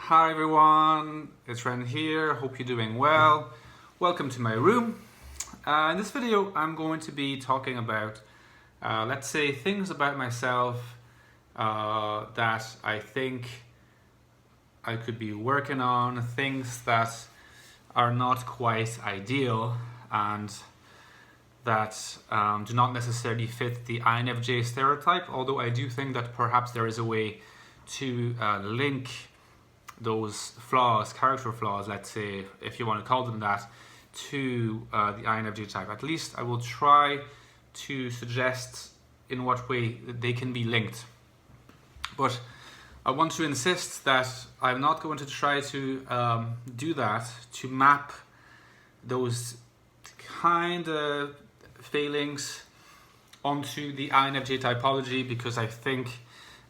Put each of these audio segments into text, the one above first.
Hi everyone, it's Ren here, hope you're doing well. Welcome to my room. In this video I'm going to be talking about, let's say, things about myself that I think I could be working on, things that are not quite ideal and that do not necessarily fit the INFJ stereotype, although I do think that perhaps there is a way to link those flaws, character flaws, let's say, if you want to call them that, to the INFJ type. At least I will try to suggest in what way they can be linked. But I want to insist that I'm not going to try to do that, to map those kind of failings onto the INFJ typology, because I think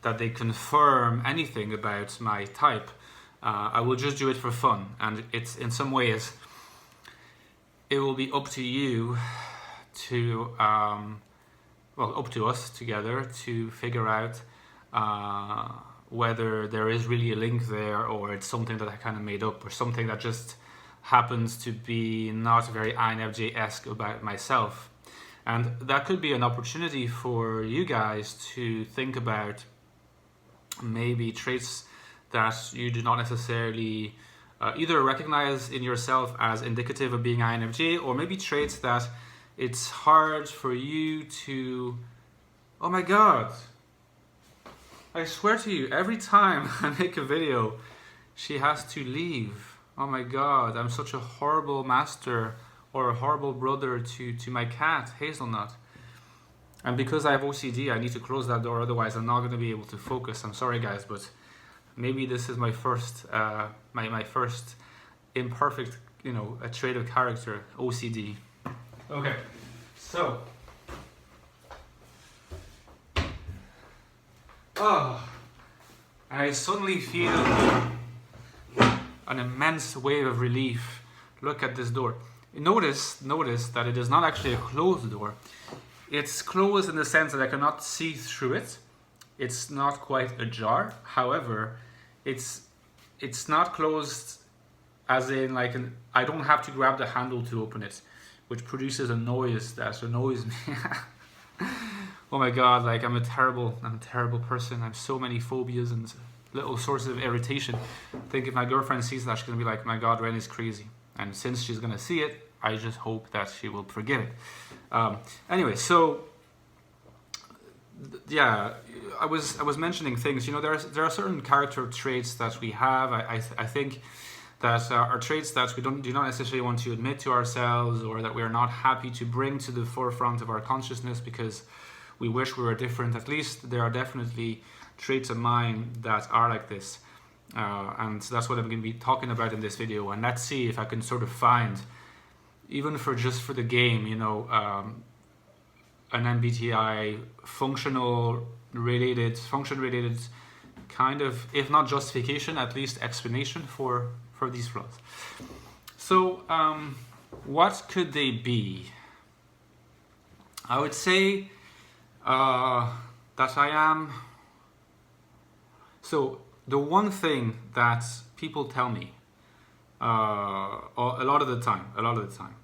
that they confirm anything about my type. I will just do it for fun, and it's in some ways it will be up to you to up to us together to figure out whether there is really a link there, or it's something that I kind of made up, or something that just happens to be not very INFJ-esque about myself. And that could be an opportunity for you guys to think about maybe traits that you do not necessarily either recognize in yourself as indicative of being INFJ, or maybe traits that it's hard for you to... Oh my god, I swear to you, every time I make a video she has to leave. Oh my god, I'm such a horrible master or a horrible brother to my cat, Hazelnut. And because I have OCD, I need to close that door, otherwise I'm not going to be able to focus. I'm sorry guys, but maybe this is my first my first imperfect, a trait of character, OCD. Okay, so I suddenly feel an immense wave of relief. Look at this door. Notice that it is not actually a closed door. It's closed in the sense that I cannot see through it. It's not quite ajar. However, it's not closed as in I don't have to grab the handle to open it, which produces a noise that annoys me. Oh my god, I'm a terrible person. I have so many phobias and little sources of irritation. I think if my girlfriend sees that, she's gonna be like, my god, Ren is crazy. And since she's gonna see it, I just hope that she will forgive it. Anyway, so yeah, I was mentioning things. There are certain character traits that we have. I think that are traits that we do not necessarily want to admit to ourselves, or that we are not happy to bring to the forefront of our consciousness because we wish we were different. At least there are definitely traits of mine that are like this, and that's what I'm going to be talking about in this video. And let's see if I can sort of find, even for the game, an MBTI function related kind of, if not justification, at least explanation for these flaws. So what could they be? I would say that I am... So the one thing that people tell me a lot of the time,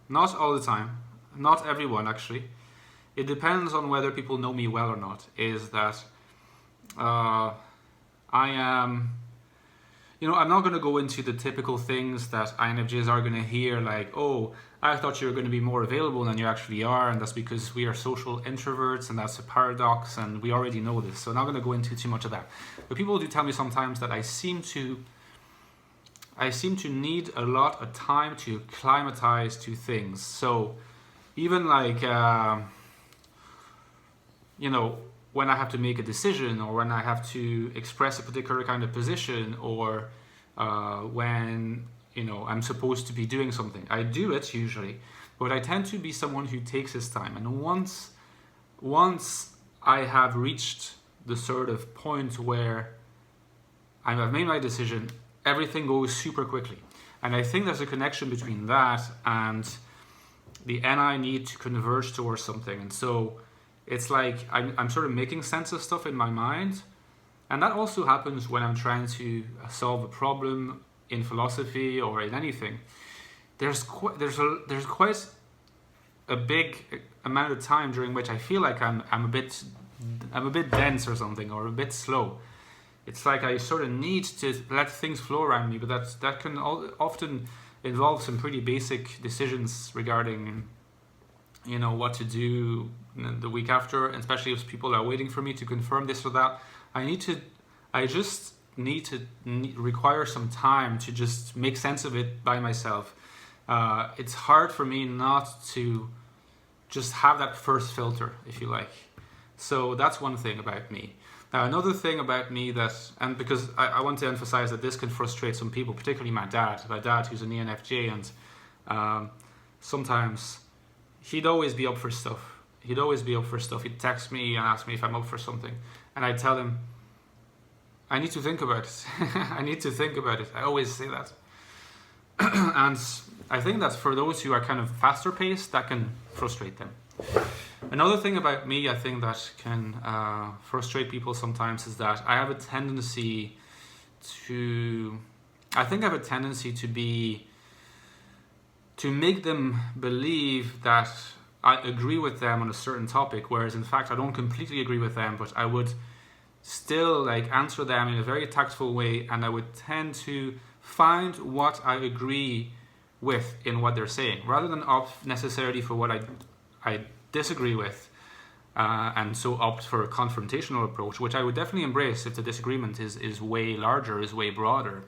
not all the time, not everyone actually, it depends on whether people know me well or not, is that I am, I'm not going to go into the typical things that INFJs are going to hear, like, oh, I thought you were going to be more available than you actually are, and that's because we are social introverts, and that's a paradox, and we already know this, so I'm not going to go into too much of that. But people do tell me sometimes that I seem to need a lot of time to acclimatize to things. So even when I have to make a decision, or when I have to express a particular kind of position, or when I'm supposed to be doing something, I do it usually, but I tend to be someone who takes his time. And once I have reached the sort of point where I have made my decision, everything goes super quickly. And I think there's a connection between that and the NI need to converge towards something. And so it's like I'm sort of making sense of stuff in my mind, And that also happens when I'm trying to solve a problem in philosophy or in anything. There's quite a big amount of time during which I feel like I'm a bit dense or something, or a bit slow. It's like I sort of need to let things flow around me, but that can often involve some pretty basic decisions regarding, what to do the week after, especially if people are waiting for me to confirm this or that. I just need to require some time to just make sense of it by myself. It's hard for me not to just have that first filter, if you like. So that's one thing about me. Now, another thing about me and because I want to emphasize that this can frustrate some people, particularly my dad who's an INFJ, and sometimes he'd always be up for stuff. He'd text me and ask me if I'm up for something, and I'd tell him, I need to think about it. I always say that. And I think that for those who are kind of faster paced, that can frustrate them. Another thing about me, I think that can frustrate people sometimes, is that I have a tendency to make them believe that I agree with them on a certain topic, whereas in fact I don't completely agree with them, but I would still answer them in a very tactful way, and I would tend to find what I agree with in what they're saying, rather than opt necessarily for what I disagree with, and so opt for a confrontational approach, which I would definitely embrace if the disagreement is way larger, is way broader.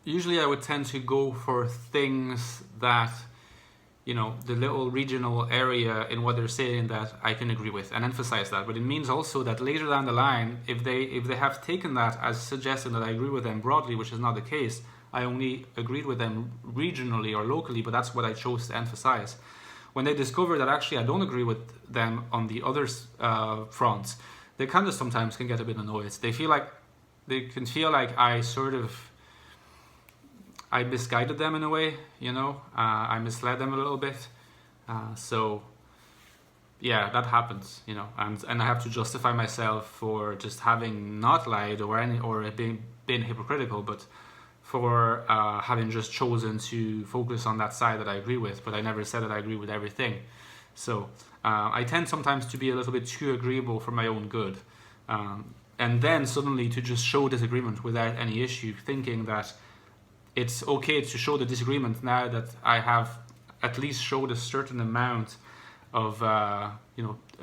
Usually I would tend to go for things that, the little regional area in what they're saying that I can agree with, and emphasize that. But it means also that later down the line, if they have taken that as suggesting that I agree with them broadly, which is not the case, I only agreed with them regionally or locally, but that's what I chose to emphasize. When they discover that actually I don't agree with them on the other fronts, they kind of sometimes can get a bit annoyed. They can feel like I misguided them in a way, I misled them a little bit. So yeah, that happens, and I have to justify myself for just having not lied or being hypocritical, but for having just chosen to focus on that side that I agree with, but I never said that I agree with everything. So I tend sometimes to be a little bit too agreeable for my own good, and then suddenly to just show disagreement without any issue, thinking that it's okay to show the disagreement now that I have at least showed a certain amount of a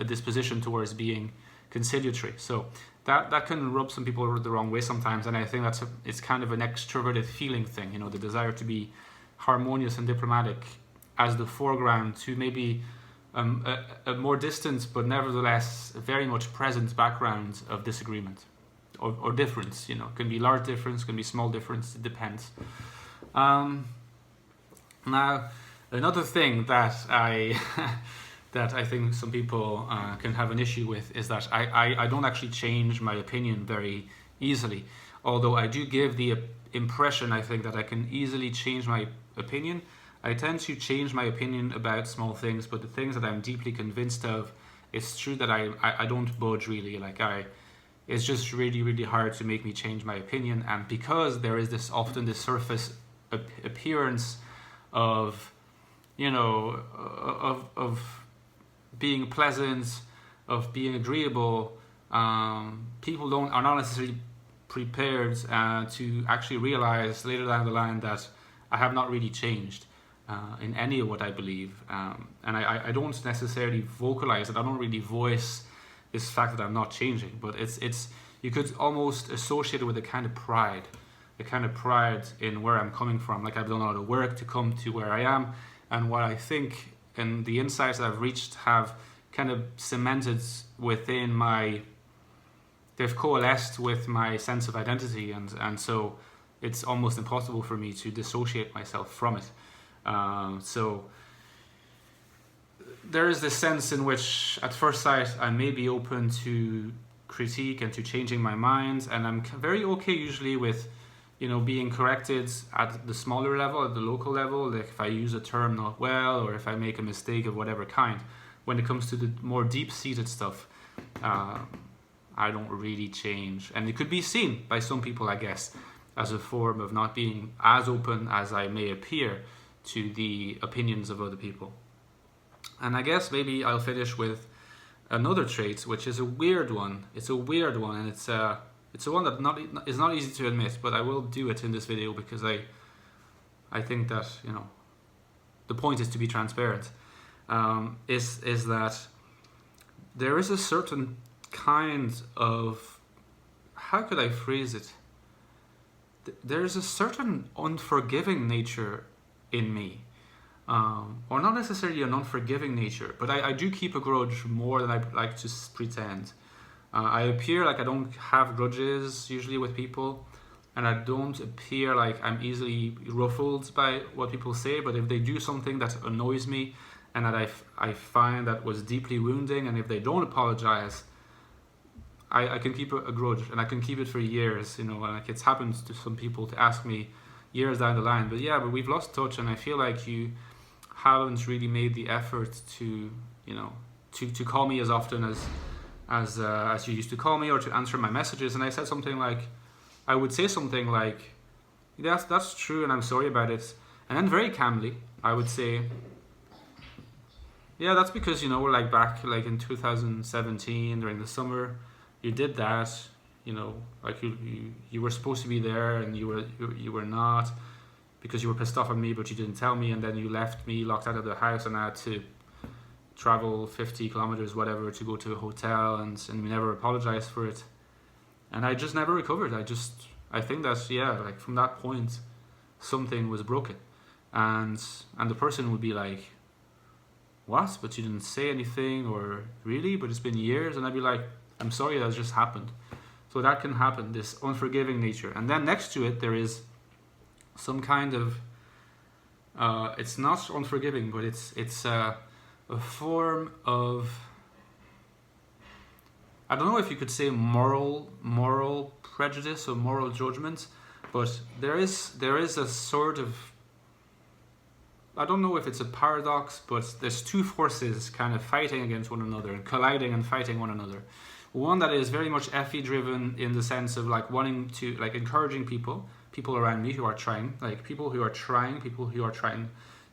disposition towards being conciliatory. So that can rub some people the wrong way sometimes, and I think it's kind of an extroverted feeling thing, the desire to be harmonious and diplomatic as the foreground to maybe a more distant but nevertheless very much present background of disagreement or difference. It can be large difference, can be small difference, it depends. Now, another thing that I think some people can have an issue with is that I don't actually change my opinion very easily. Although I do give the impression, I think, that I can easily change my opinion. I tend to change my opinion about small things, but the things that I'm deeply convinced of, it's true that I don't budge really. It's just really, really hard to make me change my opinion. And because there is often this surface appearance of, of being pleasant, of being agreeable, people are not necessarily prepared to actually realize later down the line that I have not really changed in any of what I believe, and I don't necessarily vocalize it. I don't really voice this fact that I'm not changing, but it's you could almost associate it with a kind of pride in where I'm coming from. Like, I've done a lot of work to come to where I am, and what I think and the insights that I've reached have kind of cemented within they've coalesced with my sense of identity, and so it's almost impossible for me to dissociate myself from it. So there is this sense in which at first sight I may be open to critique and to changing my mind, and I'm very okay usually with being corrected at the smaller level, at the local level, like if I use a term not well or if I make a mistake of whatever kind. When it comes to the more deep-seated stuff, I don't really change. And it could be seen by some people, I guess, as a form of not being as open as I may appear to the opinions of other people. And I guess maybe I'll finish with another trait, which is a weird one. It's a weird one, and it's a one that is not easy to admit, but I will do it in this video because I think that, you know, the point is to be transparent. Is that there is a certain kind of, how could I phrase it? There is a certain unforgiving nature in me. Or not necessarily an unforgiving nature, but I do keep a grudge more than I like to pretend. I appear like I don't have grudges usually with people, and I don't appear like I'm easily ruffled by what people say, but if they do something that annoys me and that I find that was deeply wounding, and if they don't apologize, I can keep a grudge, and I can keep it for years, you know. And like, it's happened to some people to ask me years down the line, but we've lost touch, and I feel like you haven't really made the effort to, you know, to call me as often as you used to call me, or to answer my messages. And I said something like, I would say something like, that's true, and I'm sorry about it. And then very calmly, I would say, yeah, that's because, you know, we're like back like in 2017 during the summer, you did that, you know, like you were supposed to be there, and you were not, because you were pissed off at me, but you didn't tell me, and then you left me locked out of the house, and I had to travel 50 kilometers, whatever, to go to a hotel, and we never apologized for it. And I just never recovered. I think that, like from that point, something was broken. And the person would be like, what? But you didn't say anything, or really? But it's been years. And I'd be like, I'm sorry, that just happened. So that can happen, this unforgiving nature. And then next to it, there is some kind of, it's not unforgiving, but it's a form of, I don't know if you could say moral prejudice or moral judgment, but there is a sort of, I don't know if it's a paradox, but there's two forces kind of fighting against one another and colliding and fighting one another. One that is very much FE driven in the sense of like wanting to, like, encouraging people around me who are trying, people who are trying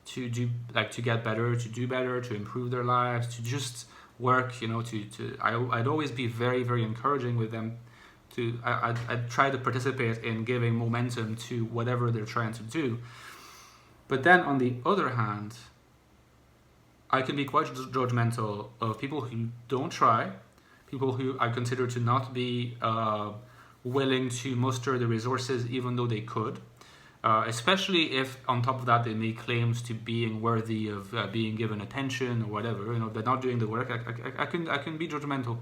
to do, like, to get better, to do better, to improve their lives, to just work, you know, I'd always be very, very encouraging with them. I'd try to participate in giving momentum to whatever they're trying to do. But then on the other hand, I can be quite judgmental of people who don't try, people who I consider to not be willing to muster the resources even though they could, especially if on top of that they make claims to being worthy of being given attention or whatever. You know, they're not doing the work. I can be judgmental,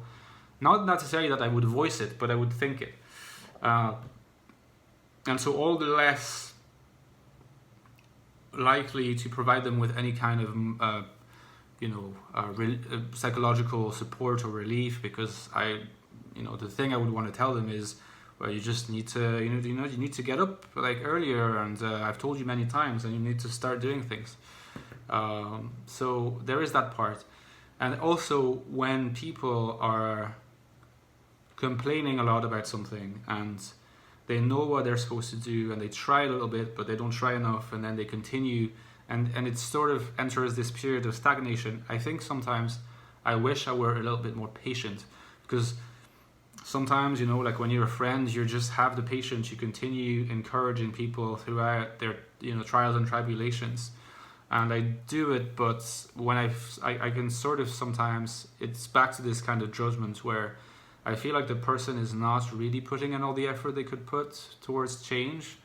not necessarily that I would voice it, but I would think it, and so all the less likely to provide them with any kind of psychological support or relief, because the thing I would want to tell them is, well, you just need to, you need to get up like earlier, and I've told you many times, and you need to start doing things. So there is that part. And also, when people are complaining a lot about something, and they know what they're supposed to do, and they try a little bit, but they don't try enough, and then they continue, and it sort of enters this period of stagnation. I think sometimes I wish I were a little bit more patient, because sometimes, like when you're a friend, you just have the patience, you continue encouraging people throughout their trials and tribulations. And I do it, but when I can sort of, sometimes it's back to this kind of judgment where I feel like the person is not really putting in all the effort they could put towards change.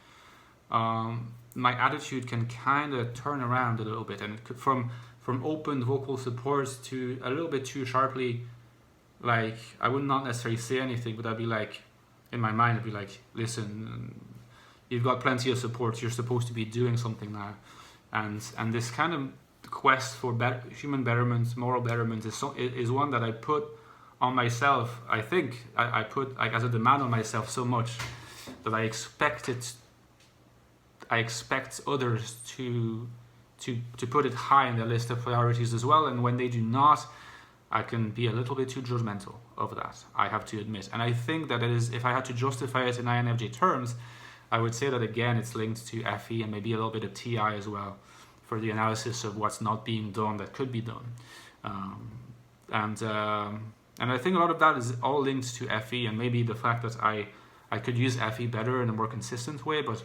My attitude can kind of turn around a little bit, and from open vocal support to a little bit too sharply, like I would not necessarily say anything, but I'd be like, in my mind, I'd be like, listen, you've got plenty of support, you're supposed to be doing something now. And this kind of quest for human betterment, moral betterment is one that I put on myself. I think I put like as a demand on myself so much that I expect others to put it high in their list of priorities as well. And when they do not, I can be a little bit too judgmental of that, I have to admit. And I think that it is, if I had to justify it in INFJ terms, I would say that again it's linked to FE and maybe a little bit of TI as well, for the analysis of what's not being done that could be done. And I think a lot of that is all linked to FE, and maybe the fact that I could use FE better in a more consistent way, but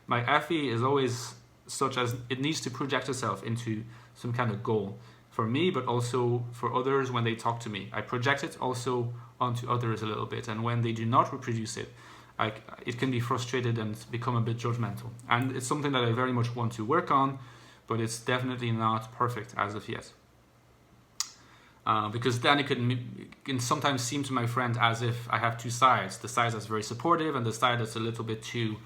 my FE is always such as it needs to project itself into some kind of goal for me, but also for others when they talk to me. I project it also onto others a little bit, and when they do not reproduce it, it can be frustrated and become a bit judgmental. And it's something that I very much want to work on, but it's definitely not perfect as of yet. Because then it can sometimes seem to my friend as if I have two sides: the side that's very supportive and the side that's a little bit too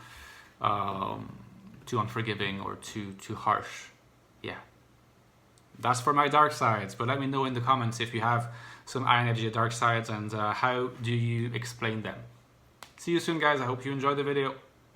unforgiving or too harsh. Yeah, that's for my dark sides. But let me know in the comments if you have some INFJ dark sides, and how do you explain them. See you soon, guys. I hope you enjoyed the video.